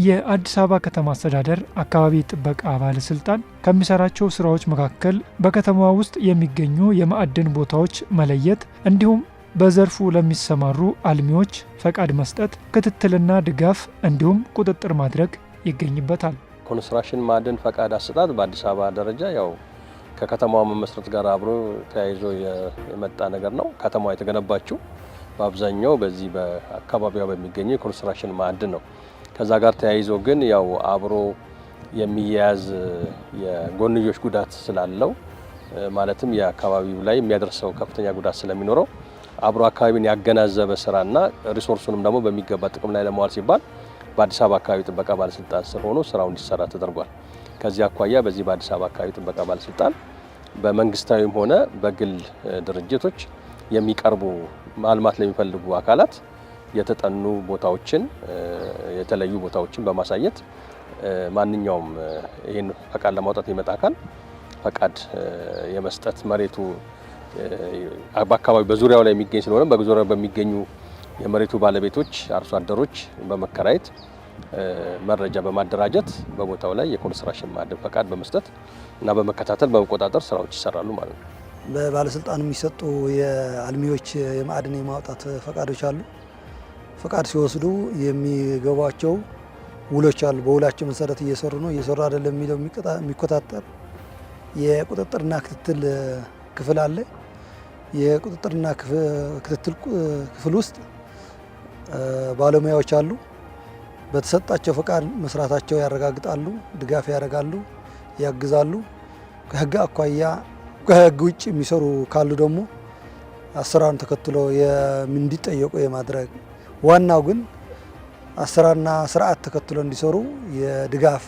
የአዲስ አበባ ከተማ አስተዳደር አካባቢ ጥበቃ ባለስልጣን ከሚሰራቸው ስራዎች መካከል በከተማዋ ውስጥ የሚገኙ የማዕድን ቦታዎች መለየት እንዲሁም በዘርፉ ለሚሰማሩ አልሚዎች ፈቃድ መስጠት፣ ክትትልና ድጋፍ እንዲሁም ቁጥጥር ማድረግ ይገኝበታል። ኮንስትራክሽን ማዕድን ፈቃድ አሰጣጥ በአዲስ አበባ ደረጃ ያው ከከተማዋ መመስረት ጋር አብሮ ተያይዞ የመጣ ነገር ነው። ከተማዋ የተገነባችው በአብዛኛው በዚህ በአካባቢዋ በሚገኘው የኮንስትራክሽን ማዕድን ነው። ከዛ ጋር ተያይዞ ግን ያው አብሮ የሚያያዝ የጎንዮሽ ጉዳት ስላለው ማለትም የአካባቢው ላይ የሚያደርሰው ከፍተኛ ጉዳት ስለሚኖረው አብሮ አካባቢን ያገናዘበ ስራና ሪሶርሱንም ደግሞ በሚገባ ጥቅም ላይ ለማዋል ሲባል በአዲስ አበባ አካባቢ ጥበቃ ባለስልጣን ስር ሆኖ ስራው እንዲሰራ ተደርጓል። ከዚህ አኳያ በዚህ በአዲስ አበባ አካባቢ ጥበቃ ባለስልጣን በመንግስታዊም ሆነ በግል ድርጅቶች የሚቀርቡ ማልማት ለሚፈልጉ አካላት የተጠኑ ቦታዎችን የተለዩ ቦታዎችን በማሳየት ማንኛውም ይሄን ፈቃድ ለማውጣት የሚመጣ አካል ፈቃድ የመስጠት መሬቱ በአካባቢው በዙሪያው ላይ የሚገኝ ስለሆነ በዙሪያው በሚገኙ የመሬቱ ባለቤቶች አርሶ አደሮች በመከራየት መረጃ በማደራጀት በቦታው ላይ የኮንስትራክሽን ማዕድን ፈቃድ በመስጠት እና በመከታተል በመቆጣጠር ስራዎች ይሰራሉ ማለት ነው። በባለስልጣኑ የሚሰጡ የአልሚዎች የማዕድን የማውጣት ፈቃዶች አሉ። ፈቃድ ሲወስዱ የሚገባቸው ውሎች አሉ። በውላቸው መሰረት እየሰሩ ነው እየሰሩ አይደለም የሚለው የሚቆጣጠር የቁጥጥርና ክትትል ክፍል አለ። የቁጥጥርና ክትትል ክፍል ውስጥ ባለሙያዎች አሉ። በተሰጣቸው ፈቃድ መስራታቸው ያረጋግጣሉ፣ ድጋፍ ያደርጋሉ፣ ያግዛሉ። ከህግ አኳያ ከህግ ውጭ የሚሰሩ ካሉ ደግሞ አሰራሩን ተከትሎ እንዲጠየቁ የማድረግ ዋናው ግን አሰራርና ስርዓት ተከትሎ እንዲሰሩ የድጋፍ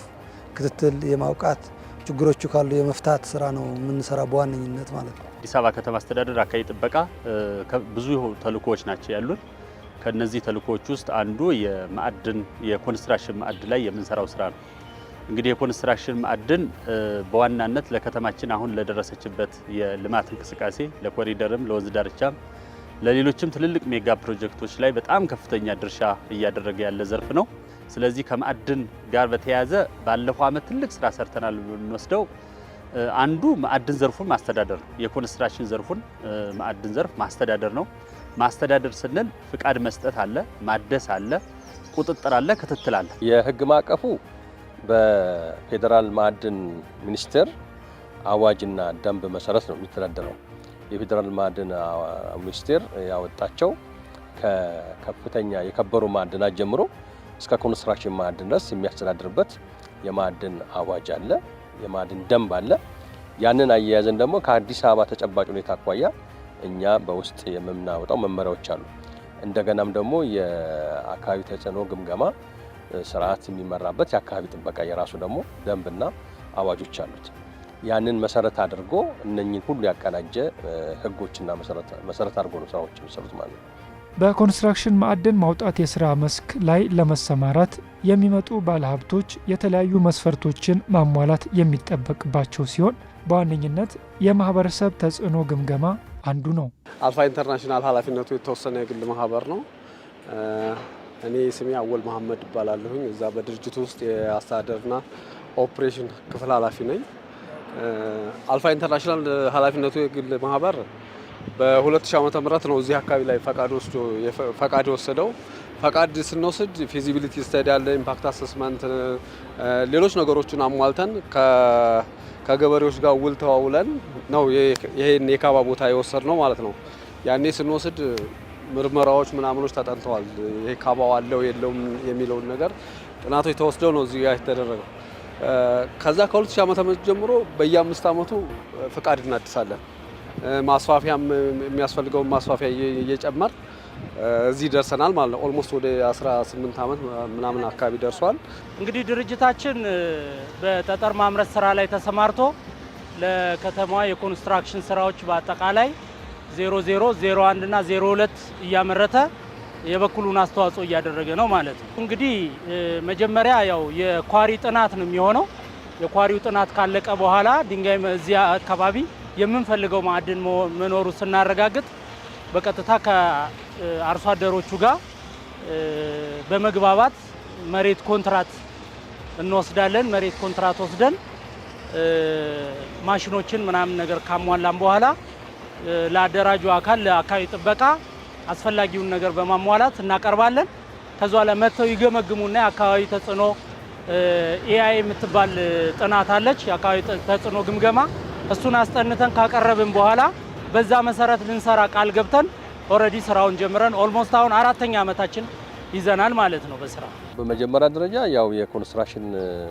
ክትትል የማውቃት ችግሮቹ ካሉ የመፍታት ስራ ነው የምንሰራ በዋነኝነት ማለት ነው። አዲስ አበባ ከተማ አስተዳደር አካባቢ ጥበቃ ብዙ ተልእኮዎች ናቸው ያሉን። ከነዚህ ተልእኮዎች ውስጥ አንዱ የኮንስትራክሽን ማዕድን ላይ የምንሰራው ስራ ነው። እንግዲህ የኮንስትራክሽን ማዕድን በዋናነት ለከተማችን አሁን ለደረሰችበት የልማት እንቅስቃሴ ለኮሪደርም ለወንዝ ዳርቻም ለሌሎችም ትልልቅ ሜጋ ፕሮጀክቶች ላይ በጣም ከፍተኛ ድርሻ እያደረገ ያለ ዘርፍ ነው። ስለዚህ ከማዕድን ጋር በተያያዘ ባለፈው ዓመት ትልቅ ስራ ሰርተናል ብንወስደው አንዱ ማዕድን ዘርፉን ማስተዳደር ነው። የኮንስትራክሽን ዘርፉን ማዕድን ዘርፍ ማስተዳደር ነው። ማስተዳደር ስንል ፍቃድ መስጠት አለ፣ ማደስ አለ፣ ቁጥጥር አለ፣ ክትትል አለ። የህግ ማዕቀፉ በፌዴራል ማዕድን ሚኒስቴር አዋጅና ደንብ መሰረት ነው የሚተዳደረው። የፌዴራል ማዕድን ሚኒስቴር ያወጣቸው ከከፍተኛ የከበሩ ማዕድናት ጀምሮ እስከ ኮንስትራክሽን ማዕድን ድረስ የሚያስተዳድርበት የማዕድን አዋጅ አለ፣ የማዕድን ደንብ አለ። ያንን አያያዘን ደግሞ ከአዲስ አበባ ተጨባጭ ሁኔታ አኳያ እኛ በውስጥ የምናወጣው መመሪያዎች አሉ። እንደገናም ደግሞ የአካባቢ ተጽዕኖ ግምገማ ስርዓት የሚመራበት የአካባቢ ጥበቃ የራሱ ደግሞ ደንብና አዋጆች አሉት። ያንን መሰረት አድርጎ እነኚህን ሁሉ ያቀናጀ ህጎችና መሰረት አድርጎ ነው ስራዎች የሚሰሩት ማለት ነው። በኮንስትራክሽን ማዕድን ማውጣት የስራ መስክ ላይ ለመሰማራት የሚመጡ ባለሀብቶች የተለያዩ መስፈርቶችን ማሟላት የሚጠበቅባቸው ሲሆን በዋነኝነት የማህበረሰብ ተጽዕኖ ግምገማ አንዱ ነው። አልፋ ኢንተርናሽናል ኃላፊነቱ የተወሰነ የግል ማህበር ነው። እኔ ስሜ አወል መሐመድ እባላለሁኝ። እዛ በድርጅቱ ውስጥ የአስተዳደርና ኦፕሬሽን ክፍል ኃላፊ ነኝ። አልፋ ኢንተርናሽናል ኃላፊነቱ የግል ማህበር በ2000 ዓመተ ምህረት ነው እዚህ አካባቢ ላይ ፈቃድ የወሰደው። ፈቃድ ስንወስድ ፊዚቢሊቲ ስተዲ አለ፣ ኢምፓክት አሰስመንት፣ ሌሎች ነገሮችን አሟልተን ከገበሬዎች ጋር ውል ተዋውለን ነው ይሄን የካባ ቦታ የወሰድ ነው ማለት ነው። ያኔ ስንወስድ ምርመራዎች ምናምኖች ተጠንተዋል። ይሄ ካባው አለው የለውም የሚለውን ነገር ጥናቶች ተወስደው ነው እዚህ ጋር የተደረገው። ከዛ ከ2000 ዓመተ ምህረት ጀምሮ በየ5 ዓመቱ ፍቃድ እናድሳለን። ማስፋፊያም የሚያስፈልገውን ማስፋፊያ እየጨመር እዚህ ደርሰናል ማለት ነው። ኦልሞስት ወደ 18 ዓመት ምናምን አካባቢ ደርሷል። እንግዲህ ድርጅታችን በጠጠር ማምረት ስራ ላይ ተሰማርቶ ለከተማዋ የኮንስትራክሽን ስራዎች በአጠቃላይ 00፣ 01 እና 02 እያመረተ የበኩሉን አስተዋጽኦ እያደረገ ነው ማለት ነው። እንግዲህ መጀመሪያ ያው የኳሪ ጥናት ነው የሚሆነው። የኳሪው ጥናት ካለቀ በኋላ ድንጋይ እዚያ አካባቢ የምንፈልገው ማዕድን መኖሩ ስናረጋግጥ በቀጥታ ከአርሶ አደሮቹ ጋር በመግባባት መሬት ኮንትራት እንወስዳለን። መሬት ኮንትራት ወስደን ማሽኖችን ምናምን ነገር ካሟላን በኋላ ለአደራጁ አካል ለአካባቢ ጥበቃ አስፈላጊውን ነገር በማሟላት እናቀርባለን። ከዛ ለመተው ይገመግሙና የአካባቢ ተጽዕኖ ኤአይ የምትባል ጥናት አለች፣ የአካባቢ ተጽዕኖ ግምገማ። እሱን አስጠንተን ካቀረብን በኋላ በዛ መሰረት ልንሰራ ቃል ገብተን ኦልሬዲ ስራውን ጀምረን ኦልሞስት አሁን 4ኛ ዓመታችን ይዘናል ማለት ነው በስራ። በመጀመሪያ ደረጃ ያው የኮንስትራክሽን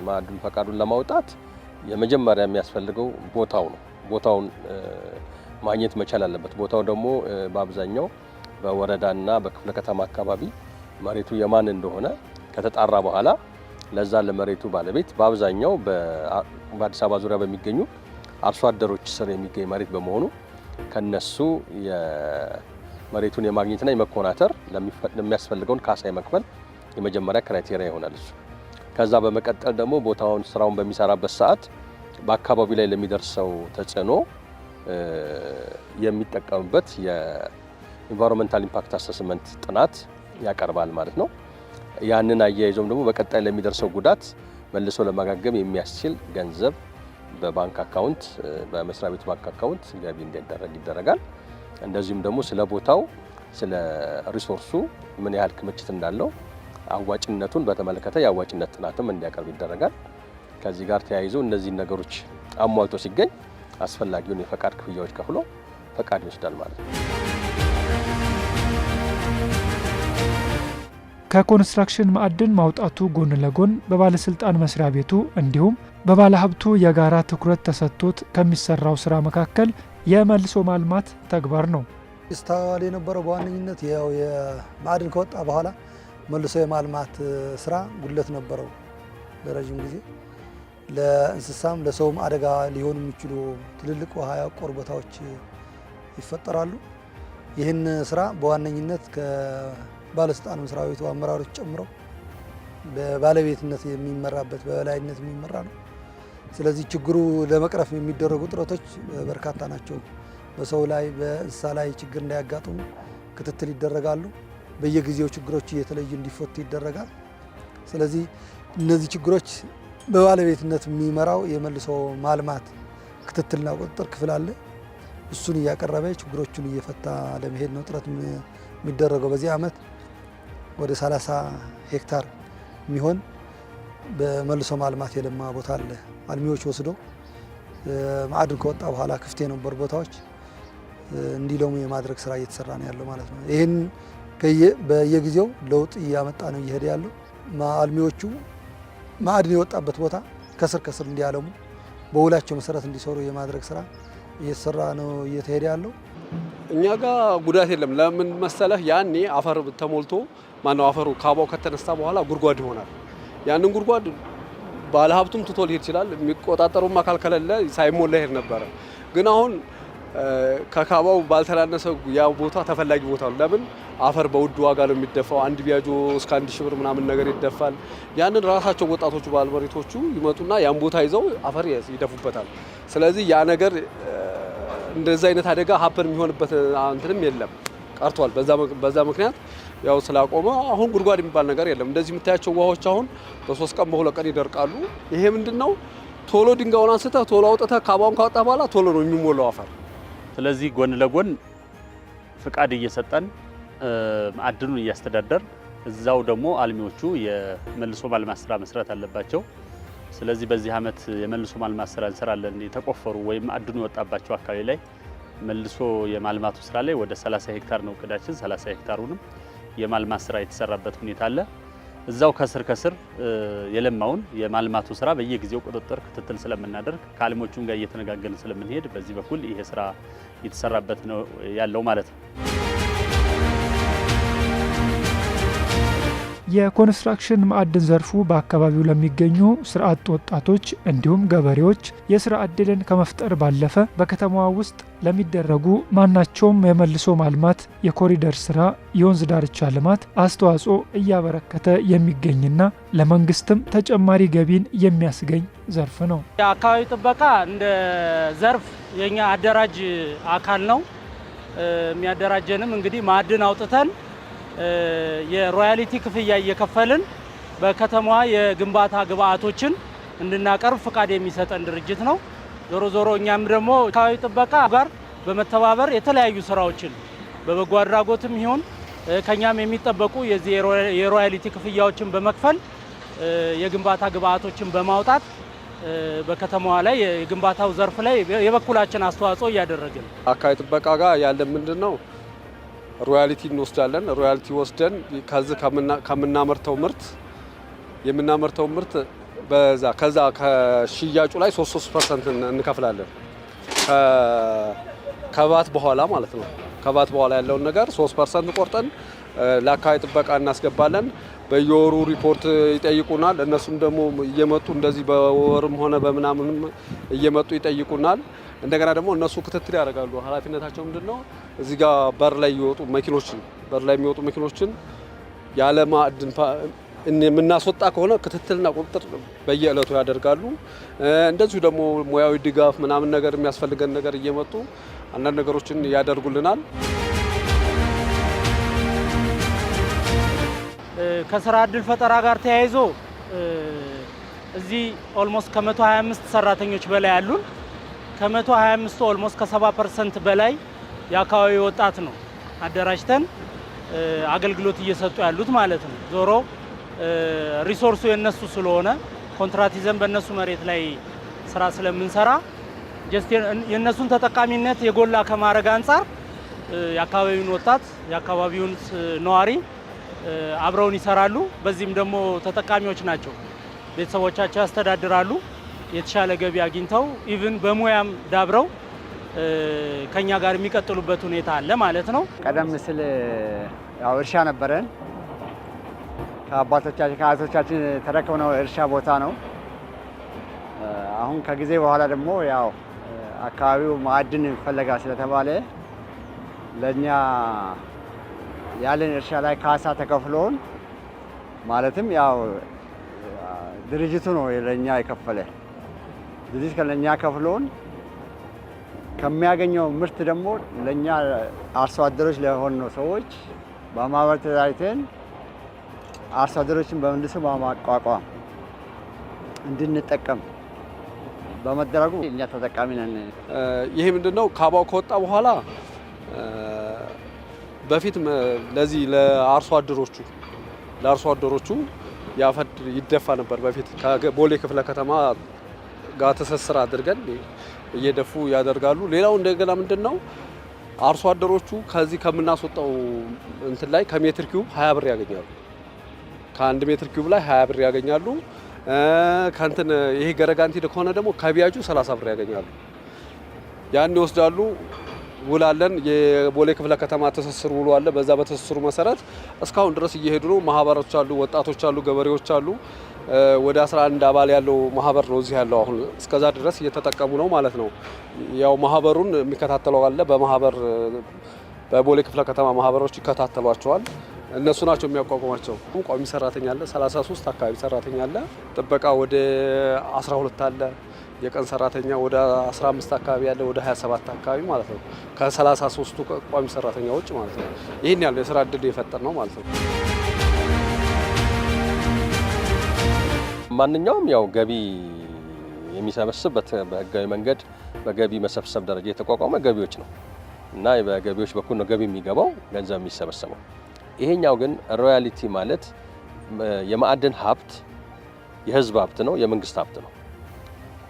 ማዕድን ፈቃዱን ለማውጣት የመጀመሪያ የሚያስፈልገው ቦታው ነው። ቦታውን ማግኘት መቻል አለበት። ቦታው ደግሞ በአብዛኛው በወረዳና በክፍለ ከተማ አካባቢ መሬቱ የማን እንደሆነ ከተጣራ በኋላ ለዛ ለመሬቱ ባለቤት በአብዛኛው በአዲስ አበባ ዙሪያ በሚገኙ አርሶ አደሮች ስር የሚገኝ መሬት በመሆኑ ከነሱ የመሬቱን የማግኘትና የመኮናተር ለሚያስፈልገውን ካሳ የመክፈል የመጀመሪያ ክራይቴሪያ ይሆናል እሱ። ከዛ በመቀጠል ደግሞ ቦታውን ስራውን በሚሰራበት ሰዓት በአካባቢው ላይ ለሚደርሰው ተጽዕኖ የሚጠቀምበት የኢንቫይሮንመንታል ኢምፓክት አሰስመንት ጥናት ያቀርባል ማለት ነው። ያንን አያይዞም ደግሞ በቀጣይ ለሚደርሰው ጉዳት መልሶ ለማጋገም የሚያስችል ገንዘብ በባንክ አካውንት በመስሪያ ቤቱ ባንክ አካውንት ገቢ እንዲደረግ ይደረጋል። እንደዚሁም ደግሞ ስለ ቦታው ስለ ሪሶርሱ ምን ያህል ክምችት እንዳለው አዋጭነቱን በተመለከተ የአዋጭነት ጥናትም እንዲያቀርብ ይደረጋል። ከዚህ ጋር ተያይዞ እነዚህን ነገሮች አሟልቶ ሲገኝ አስፈላጊውን የፈቃድ ክፍያዎች ከፍሎ ፈቃድ ይወስዳል ማለት ነው። ከኮንስትራክሽን ማዕድን ማውጣቱ ጎን ለጎን በባለስልጣን መስሪያ ቤቱ እንዲሁም በባለሀብቱ የጋራ ትኩረት ተሰጥቶት ከሚሰራው ስራ መካከል የመልሶ ማልማት ተግባር ነው። ይስተዋል የነበረው በዋነኝነት ያው የማዕድን ከወጣ በኋላ መልሶ የማልማት ስራ ጉድለት ነበረው። ለረጅም ጊዜ ለእንስሳም ለሰውም አደጋ ሊሆኑ የሚችሉ ትልልቅ ውሃ ያቆሩ ቦታዎች ይፈጠራሉ። ይህን ስራ በዋነኝነት ከባለስልጣን መስሪያ ቤቱ አመራሮች ጨምረው በባለቤትነት የሚመራበት በበላይነት የሚመራ ነው። ስለዚህ ችግሩ ለመቅረፍ የሚደረጉ ጥረቶች በርካታ ናቸው። በሰው ላይ በእንስሳ ላይ ችግር እንዳያጋጥሙ ክትትል ይደረጋሉ። በየጊዜው ችግሮች እየተለዩ እንዲፈቱ ይደረጋል። ስለዚህ እነዚህ ችግሮች በባለቤትነት የሚመራው የመልሶ ማልማት ክትትልና ቁጥጥር ክፍል አለ። እሱን እያቀረበ ችግሮቹን እየፈታ ለመሄድ ነው ጥረት የሚደረገው። በዚህ ዓመት ወደ 30 ሄክታር የሚሆን በመልሶ ማልማት የለማ ቦታ አለ። አልሚዎች ወስደው ማዕድን ከወጣ በኋላ ክፍት የነበሩ ቦታዎች እንዲለሙ የማድረግ ስራ እየተሰራ ነው ያለው ማለት ነው። ይህን በየጊዜው ለውጥ እያመጣ ነው እየሄደ ያለው። አልሚዎቹ ማዕድን የወጣበት ቦታ ከስር ከስር እንዲያለሙ በውላቸው መሰረት እንዲሰሩ የማድረግ ስራ እየተሰራ ነው እየተሄደ ያለው። እኛ ጋር ጉዳት የለም። ለምን መሰለህ? ያኔ አፈር ተሞልቶ ማነው አፈሩ ካባው ከተነሳ በኋላ ጉድጓድ ይሆናል። ያንን ጉድጓድ ባለሀብቱም ትቶ ሊሄድ ይችላል። የሚቆጣጠሩም አካል ከሌለ ሳይሞላ ይሄድ ነበረ። ግን አሁን ከካባው ባልተናነሰ ያ ቦታ ተፈላጊ ቦታ ነው። ለምን አፈር በውድ ዋጋ ነው የሚደፋው። አንድ ቢያጆ እስከ 1000 ብር ምናምን ነገር ይደፋል። ያንን ራሳቸው ወጣቶቹ ባለመሬቶቹ ይመጡና ያን ቦታ ይዘው አፈር ይደፉበታል። ስለዚህ ያ ነገር እንደዛ አይነት አደጋ ሀፕን የሚሆንበት እንትንም የለም ቀርቷል። በዛ ምክንያት ያው ስላቆመ አሁን ጉድጓድ የሚባል ነገር የለም። እንደዚህ የምታያቸው ውሃዎች አሁን በ3 ቀን በ2 ቀን ይደርቃሉ። ይሄ ምንድነው? ቶሎ ድንጋዩን አንስተህ ቶሎ አውጥተህ ካባውን ካወጣ በኋላ ቶሎ ነው የሚሞላው አፈር። ስለዚህ ጎን ለጎን ፍቃድ እየሰጠን ማዕድኑን እያስተዳደር እዛው ደግሞ አልሚዎቹ የመልሶ ማልማት ስራ መስራት አለባቸው። ስለዚህ በዚህ ዓመት የመልሶ ማልማት ስራ እንሰራለን። የተቆፈሩ ወይም ማዕድኑ የወጣባቸው አካባቢ ላይ መልሶ የማልማቱ ስራ ላይ ወደ 30 ሄክታር ነው እቅዳችን። 30 ሄክታሩንም የማልማት ስራ የተሰራበት ሁኔታ አለ። እዛው ከስር ከስር የለማውን የማልማቱ ስራ በየጊዜው ቁጥጥር ክትትል ስለምናደርግ ከአልሚዎቹም ጋር እየተነጋገርን ስለምንሄድ በዚህ በኩል ይሄ ስራ የተሰራበት ነው ያለው ማለት ነው። የኮንስትራክሽን ማዕድን ዘርፉ በአካባቢው ለሚገኙ ስራ አጥ ወጣቶች እንዲሁም ገበሬዎች የስራ ዕድልን ከመፍጠር ባለፈ በከተማዋ ውስጥ ለሚደረጉ ማናቸውም የመልሶ ማልማት የኮሪደር ስራ፣ የወንዝ ዳርቻ ልማት አስተዋጽኦ እያበረከተ የሚገኝና ለመንግስትም ተጨማሪ ገቢን የሚያስገኝ ዘርፍ ነው። የአካባቢ ጥበቃ እንደ ዘርፍ የኛ አደራጅ አካል ነው። የሚያደራጀንም እንግዲህ ማዕድን አውጥተን የሮያሊቲ ክፍያ እየከፈልን በከተማዋ የግንባታ ግብአቶችን እንድናቀርብ ፍቃድ የሚሰጠን ድርጅት ነው። ዞሮ ዞሮ እኛም ደግሞ አካባቢ ጥበቃ ጋር በመተባበር የተለያዩ ስራዎችን በበጎ አድራጎትም ይሁን ከኛም የሚጠበቁ የዚህ የሮያሊቲ ክፍያዎችን በመክፈል የግንባታ ግብአቶችን በማውጣት በከተማዋ ላይ የግንባታው ዘርፍ ላይ የበኩላችን አስተዋጽኦ እያደረግን አካባቢ ጥበቃ ጋር ያለ ምንድነው ሮያሊቲ እንወስዳለን። ሮያሊቲ ወስደን ከዚህ ከምናመርተው ምርት ከዛ ከሽያጩ ላይ 3% እንከፍላለን። ከባት በኋላ ማለት ነው። ከባት በኋላ ያለውን ነገር 3% ቆርጠን ለአካባቢ ጥበቃ እናስገባለን። በየወሩ ሪፖርት ይጠይቁናል። እነሱም ደግሞ እየመጡ እንደዚህ በወርም ሆነ በምናምንም እየመጡ ይጠይቁናል። እንደገና ደግሞ እነሱ ክትትል ያደርጋሉ። ኃላፊነታቸው ምንድነው? እዚህ ጋር በር ላይ የሚወጡ መኪኖችን ያለ ማዕድን የምናስወጣ ከሆነ ክትትልና ቁጥጥር በየዕለቱ ያደርጋሉ። እንደዚሁ ደግሞ ሙያዊ ድጋፍ ምናምን ነገር የሚያስፈልገን ነገር እየመጡ አንዳንድ ነገሮችን ያደርጉልናል። ከስራ እድል ፈጠራ ጋር ተያይዞ እዚህ ኦልሞስት ከ125 ሰራተኞች በላይ አሉን። ከ125 ኦልሞስት ከ70% በላይ የአካባቢ ወጣት ነው አደራጅተን አገልግሎት እየሰጡ ያሉት ማለት ነው። ዞሮ ሪሶርሱ የነሱ ስለሆነ ኮንትራት ይዘን በእነሱ መሬት ላይ ስራ ስለምንሰራ የእነሱን ተጠቃሚነት የጎላ ከማድረግ አንጻር የአካባቢውን ወጣት የአካባቢውን ነዋሪ አብረውን ይሰራሉ። በዚህም ደግሞ ተጠቃሚዎች ናቸው። ቤተሰቦቻቸው ያስተዳድራሉ። የተሻለ ገቢ አግኝተው ኢቭን በሙያም ዳብረው ከኛ ጋር የሚቀጥሉበት ሁኔታ አለ ማለት ነው። ቀደም ሲል ያው እርሻ ነበረን። ከአባቶቻችን ከአያቶቻችን ተረክበነው እርሻ ቦታ ነው። አሁን ከጊዜ በኋላ ደግሞ ያው አካባቢው ማዕድን ይፈለጋል ስለተባለ ለኛ ያለን እርሻ ላይ ካሳ ተከፍሎን ማለትም ያው ድርጅቱ ነው ለኛ የከፈለ ድርጅት ለኛ ከፍሎን ከሚያገኘው ምርት ደግሞ ለኛ አርሶ አደሮች ለሆኑ ሰዎች በማህበር ተደራጅተን አርሶ አደሮችን በመልሶ በማቋቋም እንድንጠቀም በመደረጉ እኛ ተጠቃሚ ነን። ይሄ ምንድነው ካባው ከወጣ በኋላ በፊት ለዚህ ለአርሶ አደሮቹ ያፈድ ይደፋ ነበር። በፊት ከቦሌ ክፍለ ከተማ ጋር ትስስር አድርገን እየደፉ ያደርጋሉ። ሌላው እንደገና ምንድነው አርሶ አደሮቹ ከዚህ ከምናስወጣው እንትን ላይ ከሜትር ኪዩብ 20 ብር ያገኛሉ። ከ1 ሜትር ኪዩብ ላይ 20 ብር ያገኛሉ። ከንትን ይሄ ገረጋንቲ ከሆነ ደግሞ ከቢያጁ 30 ብር ያገኛሉ። ያን ይወስዳሉ። ውላለን የቦሌ ክፍለ ከተማ ትስስር ውሎ አለ። በዛ በትስስሩ መሰረት እስካሁን ድረስ እየሄዱ ነው። ማህበሮች አሉ፣ ወጣቶች አሉ፣ ገበሬዎች አሉ። ወደ 11 አባል ያለው ማህበር ነው እዚህ ያለው። አሁን እስከዛ ድረስ እየተጠቀሙ ነው ማለት ነው። ያው ማህበሩን የሚከታተለው አለ። በማህበር በቦሌ ክፍለ ከተማ ማህበሮች ይከታተሏቸዋል። እነሱ ናቸው የሚያቋቁሟቸው። ቋሚ ሰራተኛ አለ፣ 33 አካባቢ ሰራተኛ አለ። ጥበቃ ወደ 12 አለ። የቀን ሰራተኛ ወደ 15 አካባቢ ያለ ወደ 27 አካባቢ ማለት ነው። ከ33ቱ ቋሚ ሰራተኛዎች ማለት ነው። ይህን ያለው የስራ እድል የፈጠር ነው ማለት ነው። ማንኛውም ያው ገቢ የሚሰበስብ በህጋዊ መንገድ በገቢ መሰብሰብ ደረጃ የተቋቋመ ገቢዎች ነው እና በገቢዎች በኩል ነው ገቢ የሚገባው ገንዘብ የሚሰበሰበው። ይሄኛው ግን ሮያሊቲ ማለት የማዕድን ሀብት የህዝብ ሀብት ነው፣ የመንግስት ሀብት ነው።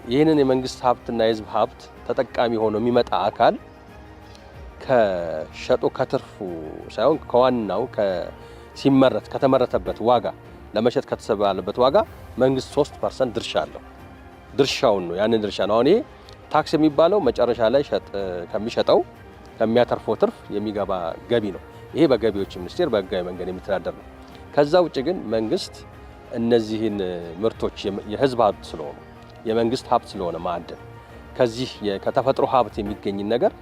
ይህንን የመንግስት ሀብትና የህዝብ ሀብት ተጠቃሚ ሆኖ የሚመጣ አካል ከሸጦ ከትርፉ ሳይሆን ከዋናው ሲመረት ከተመረተበት ዋጋ ለመሸጥ ከተሰባለበት ዋጋ መንግስት 3% ድርሻ አለው። ድርሻውን ነው ያንን ድርሻ ነው። አሁን ይሄ ታክስ የሚባለው መጨረሻ ላይ ከሚሸጠው ከሚያተርፈው ትርፍ የሚገባ ገቢ ነው። ይሄ በገቢዎች ሚኒስቴር በህጋዊ መንገድ የሚተዳደር ነው። ከዛ ውጭ ግን መንግስት እነዚህን ምርቶች የህዝብ ሀብት ስለሆኑ የመንግስት ሀብት ስለሆነ ማዕድን ከዚህ ከተፈጥሮ ሀብት የሚገኝ ነገር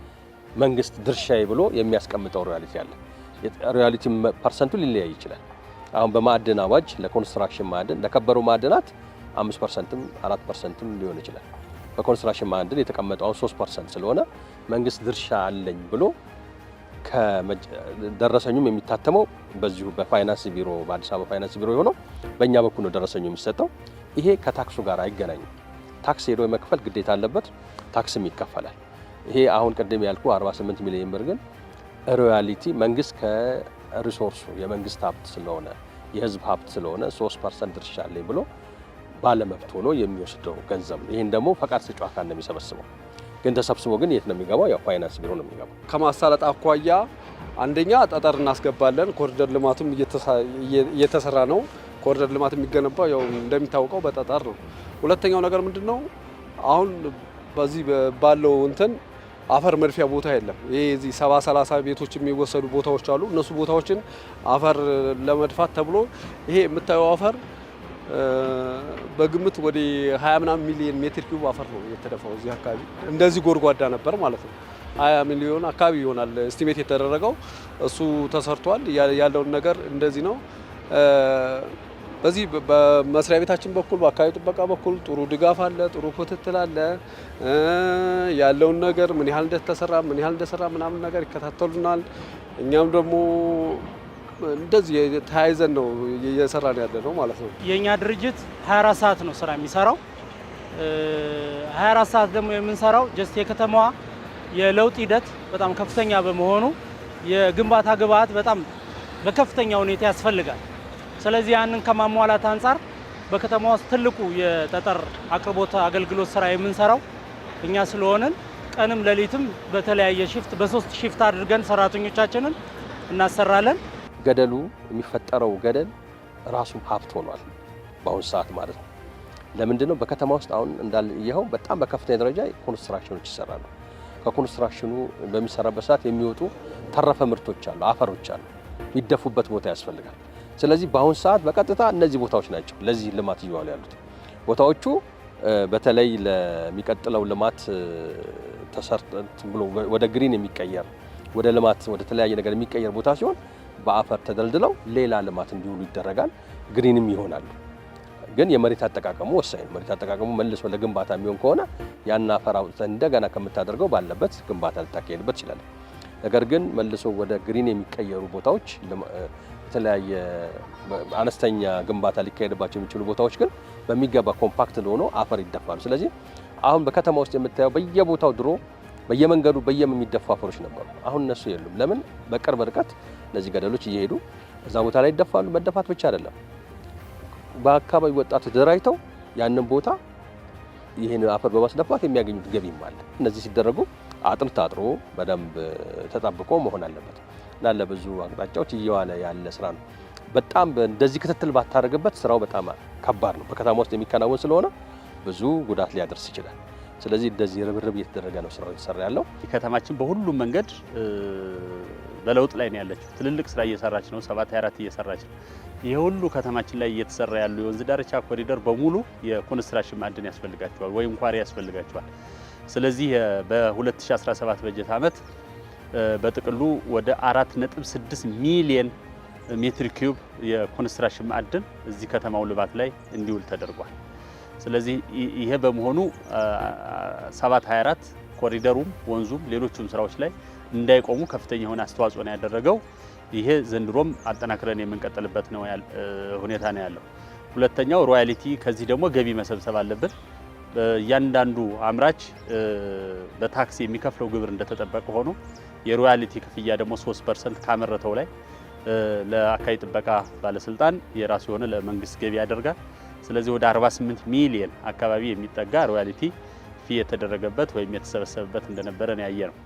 መንግስት ድርሻዬ ብሎ የሚያስቀምጠው ሮያሊቲ አለ። ሮያሊቲ ፐርሰንቱ ሊለያይ ይችላል። አሁን በማዕድን አዋጅ ለኮንስትራክሽን ማዕድን ለከበሩ ማዕድናት 5%ም 4%ም ሊሆን ይችላል። በኮንስትራክሽን ማዕድን የተቀመጠው 3% ስለሆነ መንግስት ድርሻ አለኝ ብሎ ደረሰኙም የሚታተመው በዚሁ በፋይናንስ ቢሮ በአዲስ አበባ ፋይናንስ ቢሮ የሆነው በእኛ በኩል ነው ደረሰኙ የሚሰጠው። ይሄ ከታክሱ ጋር አይገናኝም። ታክስ ሄዶ የመክፈል ግዴታ አለበት፣ ታክስም ይከፈላል። ይሄ አሁን ቅድም ያልኩ 48 ሚሊዮን ብር ግን ሮያሊቲ መንግስት ከሪሶርሱ የመንግስት ሀብት ስለሆነ የህዝብ ሀብት ስለሆነ 3% ድርሻ አለኝ ብሎ ባለመብት ሆኖ የሚወስደው ገንዘብ ነው። ይህን ደግሞ ፈቃድ ሰጪው አካል ነው የሚሰበስበው። ግን ተሰብስቦ ግን የት ነው የሚገባው? ያው ፋይናንስ ቢሮ ነው የሚገባው። ከማሳለጥ አኳያ አንደኛ ጠጠር እናስገባለን። ኮሪደር ልማቱም እየተሰራ ነው። ኮሪደር ልማት የሚገነባው ያው እንደሚታወቀው በጠጠር ነው። ሁለተኛው ነገር ምንድነው? አሁን በዚህ ባለው እንትን አፈር መድፊያ ቦታ የለም። ይሄ እዚህ 70-30 ቤቶች የሚወሰዱ ቦታዎች አሉ። እነሱ ቦታዎችን አፈር ለመድፋት ተብሎ ይሄ የምታየው አፈር በግምት ወደ 20 ምናምን ሚሊዮን ሜትር ኪዩብ አፈር ነው የተደፋው። እዚህ አካባቢ እንደዚህ ጎድጓዳ ነበር ማለት ነው። 20 ሚሊዮን አካባቢ ይሆናል እስቲሜት የተደረገው። እሱ ተሰርቷል። ያለውን ነገር እንደዚህ ነው። በዚህ በመስሪያ ቤታችን በኩል በአካባቢ ጥበቃ በኩል ጥሩ ድጋፍ አለ፣ ጥሩ ክትትል አለ። ያለውን ነገር ምን ያህል እንደተሰራ ምናምን ነገር ይከታተሉናል። እኛም ደግሞ እንደዚህ ተያይዘን ነው እየሰራን ያለ ነው ማለት ነው። የኛ ድርጅት 24 ሰዓት ነው ስራ የሚሰራው። 24 ሰዓት ደግሞ የምንሰራው ጀስት የከተማዋ የለውጥ ሂደት በጣም ከፍተኛ በመሆኑ የግንባታ ግብዓት በጣም በከፍተኛ ሁኔታ ያስፈልጋል። ስለዚህ ያንን ከማሟላት አንጻር በከተማ ውስጥ ትልቁ የጠጠር አቅርቦት አገልግሎት ስራ የምንሰራው እኛ ስለሆንን ቀንም ሌሊትም በተለያየ ሽፍት በ3 ሽፍት አድርገን ሰራተኞቻችንን እናሰራለን። ገደሉ የሚፈጠረው ገደል ራሱ ሀብት ሆኗል በአሁኑ ሰዓት ማለት ነው። ለምንድነው? በከተማ ውስጥ አሁን እንዳለ ይኸው በጣም በከፍተኛ ደረጃ ኮንስትራክሽኖች ይሰራሉ። ከኮንስትራክሽኑ በሚሰራበት ሰዓት የሚወጡ ተረፈ ምርቶች አሉ፣ አፈሮች አሉ፣ የሚደፉበት ቦታ ያስፈልጋል። ስለዚህ በአሁኑ ሰዓት በቀጥታ እነዚህ ቦታዎች ናቸው ለዚህ ልማት እየዋሉ ያሉት ቦታዎቹ። በተለይ ለሚቀጥለው ልማት ብሎ ወደ ግሪን የሚቀየር ወደ ልማት ወደ ተለያየ ነገር የሚቀየር ቦታ ሲሆን በአፈር ተደልድለው ሌላ ልማት እንዲውሉ ይደረጋል፣ ግሪንም ይሆናሉ። ግን የመሬት አጠቃቀሙ ወሳኝ ነው። መሬት አጠቃቀሙ መልሶ ለግንባታ የሚሆን ከሆነ ያን አፈር አውጥተህ እንደገና ከምታደርገው ባለበት ግንባታ ልታካሄድበት ይችላል። ነገር ግን መልሶ ወደ ግሪን የሚቀየሩ ቦታዎች የተለያየ አነስተኛ ግንባታ ሊካሄድባቸው የሚችሉ ቦታዎች ግን በሚገባ ኮምፓክት ሆኖ አፈር ይደፋሉ። ስለዚህ አሁን በከተማ ውስጥ የምታየው በየቦታው ድሮ በየመንገዱ የሚደፉ አፈሮች ነበሩ። አሁን እነሱ የሉም። ለምን? በቅርብ ርቀት እነዚህ ገደሎች እየሄዱ እዛ ቦታ ላይ ይደፋሉ። መደፋት ብቻ አይደለም፣ በአካባቢ ወጣቶች ተደራጅተው ያንን ቦታ ይህን አፈር በማስደፋት የሚያገኙት ገቢም አለ። እነዚህ ሲደረጉ አጥር ታጥሮ በደንብ ተጠብቆ መሆን አለበት እና ለብዙ አቅጣጫዎች እየዋለ ያለ ስራ ነው። በጣም እንደዚህ ክትትል ባታደርግበት ስራው በጣም ከባድ ነው። በከተማ ውስጥ የሚከናወን ስለሆነ ብዙ ጉዳት ሊያደርስ ይችላል። ስለዚህ እንደዚህ ርብርብ እየተደረገ ነው ስራው እየተሰራ ያለው። ከተማችን በሁሉም መንገድ በለውጥ ላይ ነው ያለችው። ትልልቅ ስራ እየሰራች ነው። 724 እየሰራች ነው። ይሄ ሁሉ ከተማችን ላይ እየተሰራ ያሉ የወንዝ ዳርቻ ኮሪደር በሙሉ የኮንስትራክሽን ማዕድን ያስፈልጋቸዋል ወይም ኳሪ ያስፈልጋቸዋል። ስለዚህ በ2017 በጀት ዓመት በጥቅሉ ወደ 4.6 ሚሊዮን ሜትር ኪዩብ የኮንስትራክሽን ማዕድን እዚህ ከተማው ልማት ላይ እንዲውል ተደርጓል። ስለዚህ ይሄ በመሆኑ 724 ኮሪደሩም ወንዙም ሌሎችም ስራዎች ላይ እንዳይቆሙ ከፍተኛ የሆነ አስተዋጽኦ ነው ያደረገው። ይሄ ዘንድሮም አጠናክረን የምንቀጥልበት ነው ሁኔታ ነው ያለው። ሁለተኛው ሮያሊቲ፣ ከዚህ ደግሞ ገቢ መሰብሰብ አለብን። እያንዳንዱ አምራች በታክስ የሚከፍለው ግብር እንደተጠበቀ ሆኖ የሮያሊቲ ክፍያ ደግሞ 3% ካመረተው ላይ ለአካባቢ ጥበቃ ባለስልጣን የራሱ የሆነ ለመንግስት ገቢ ያደርጋል። ስለዚህ ወደ 48 ሚሊዮን አካባቢ የሚጠጋ ሮያሊቲ ፊ የተደረገበት ወይም የተሰበሰበበት እንደነበረ ነው ያየ ነው።